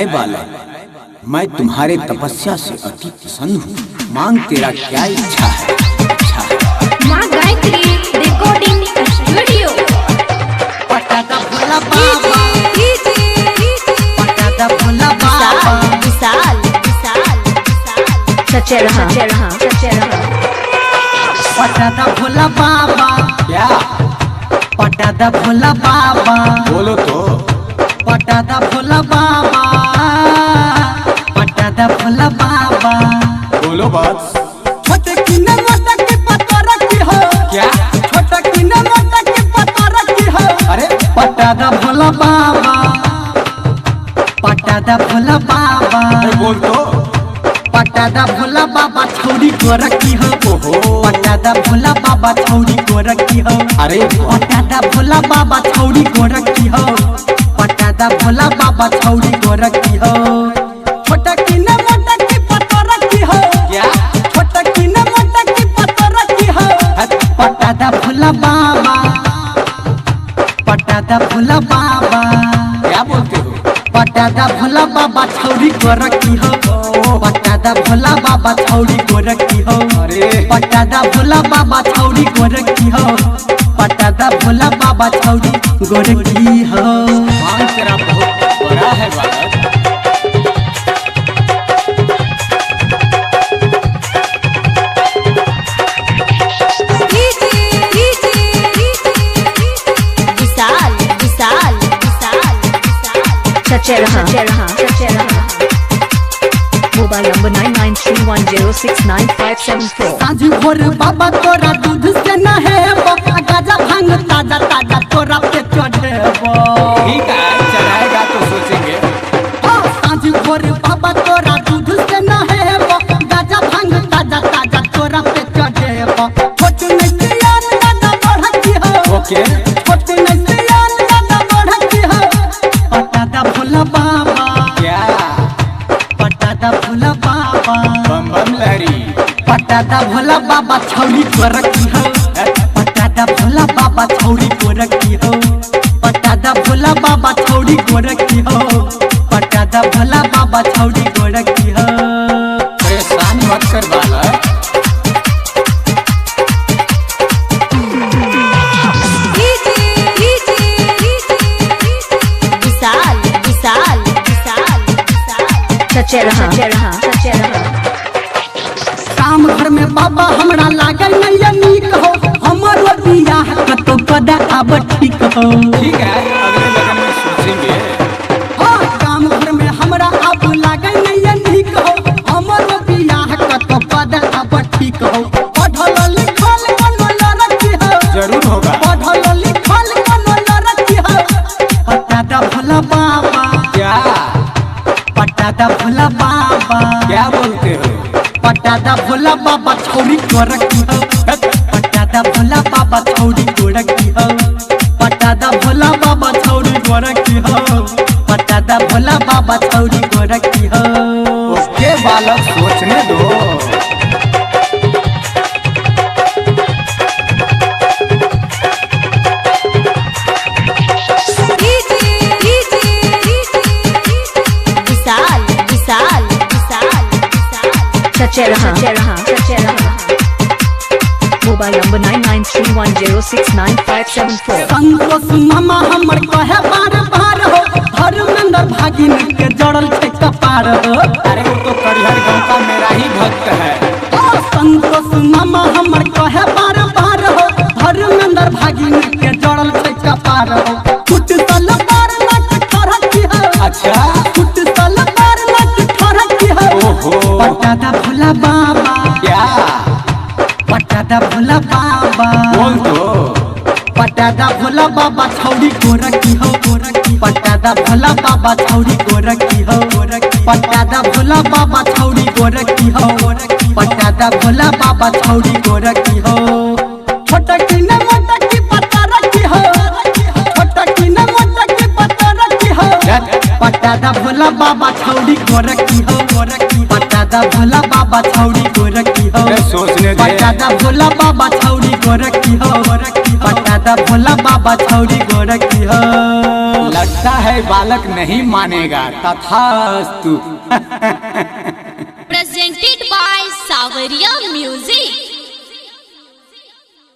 ऐ बालक, मैं तुम्हारे तपस्या से अति प्रसन्न हूँ। मांग तेरा क्या इच्छा है? माँ गायत्री रिकॉर्डिंग स्टूडियो। पटादा भोला बाबा, पटादा भोला बाबा, विशाल सच्चे रहा पटादा भोला बाबा, क्या? पटादा भोला बाबा, बोलो तो। पटादा भोला बाबा, पटादा भोला बाबा। बोलो बस। छोटे किन्ने मोटा के पता रखी हो। क्या? छोटे किन्ने मोटा के पता रखी हो। अरे पटादा भोला बाबा, पटादा भोला बाबा, बोल तो। पटादा भोला बाबा छौरी को रखी हो। ओहो। पटादा भोला बाबा छौरी को रखी हो। अरे पटादा भोला बाबा छौरी को रखी हो। पटादा भोला बाबा छौरी को रखी हो। छोटा किन्ने मोटा की पता रखी हो। क्या? छोटा किन्ने मोटा की पता रखी हो। पटादा भोला बाबा, पटादा भोला बाबा, क्या बोलते हो? पटादा भोला बाबा छौरी को रखी हो। पटादा भोला बाबा छौरी को रखी हो। अरे पटादा भोला बाबा छौरी को रखी हो। पटादा भोला बाबा छौरी को रखी हो। मांग तेरा बहुत बड़ा है बालक। सच्चे रहा मोबाइल नंबर 9931069574। साँझ भोर बाबा तोरा दूध से नहेबो, गाजा भांग ताजा ताजा तोरा पे चढ़ेबो। ठीक है, चढ़ाएगा तो सोचेंगे। साँझ भोर बाबा तोरा दूध से नहेबो, गाजा भांग ताजा ताजा तोरा पे चढ़ेबो। छोट नैतियान दादा बढ़ती हो। ओके। छोट नैतियान दादा बढ़ती हो। पटादा भोला बाबा, क्या? पटादा भोला बाबा, बम बम लहरी। पटादा भोला बाबा छौरी को रखी हो। पटादा भोला बाबा छौरी को रखी हो। पटादा भोला बाबा छौरी को रखी हो। पटादा भोला बाबा छौरी को रखी हो। परेशान मत कर बालक। सच्चे रहा काम घर में बाबा हमरा लागे नहीं नीक हो। हमारो बियाह कतो कदा अब ठीक हो। ठीक है, अगले लगन में सोचेंगे। काम घर में हमरा अब लागे नहीं नीक हो। हमारो बियाह कतो कदा अब ठीक हो। पढ़ल लिखल कोनो लड़की हो। जरूर होगा। पढ़ल लिखल कोनो लड़की हो। पटादा भोला बाबा, क्या? पटादा भोला बाबा, क्या बोलते हो? पटादा भोला बाबा छौरी को रखी हो। पटादा भोला बाबा छौरी को रखी हो। पटादा भोला बाबा छौरी को रखी हो। पटादा भोला बाबा छौरी को रखी हो। ओके बालक, सोचने दो। सच्चे रहा मोबाइल नंबर 9931069574। संतोष मामा हमर कहे बार बार हो। धर्मेंद्र भागिन के जड़ल छै कपार हो। अरे वो तो करिहर गांव का मेरा ही भक्त है। संतोष मामा हमर कहे बार बार हो। धर्मेंद्र भागिन के जड़ल छै कपार हो। कुट सलवार नट ठहरती हो। अच्छा। कुट सलवार नट ठहरती हो। ओहो। पटादा भोला बाबा, क्या? पटादा भोला बाबा, बोल तो। पटादा भोला बाबा छौरी को रखी हो। पटादा भोला बाबा छौरी को रखी हो। पटादा भोला बाबा छौरी को रखी हो। पटादा भोला बाबा छौरी को रखी हो। छोटा किन्ने मोटा की पता रखी हो। छोटा किन्ने मोटा की पता रखी हो। पटादा भोला बाबा छौरी को रखी हो। पटादा भोला बाबा छौरी को रखी हो। सोचने दे। पटादा भोला बाबा छौरी को रखी हो। पटादा भोला बाबा छौरी को रखी हो। लगता है है बालक नहीं मानेगा, तथास्तु। Presented by Savaria Music.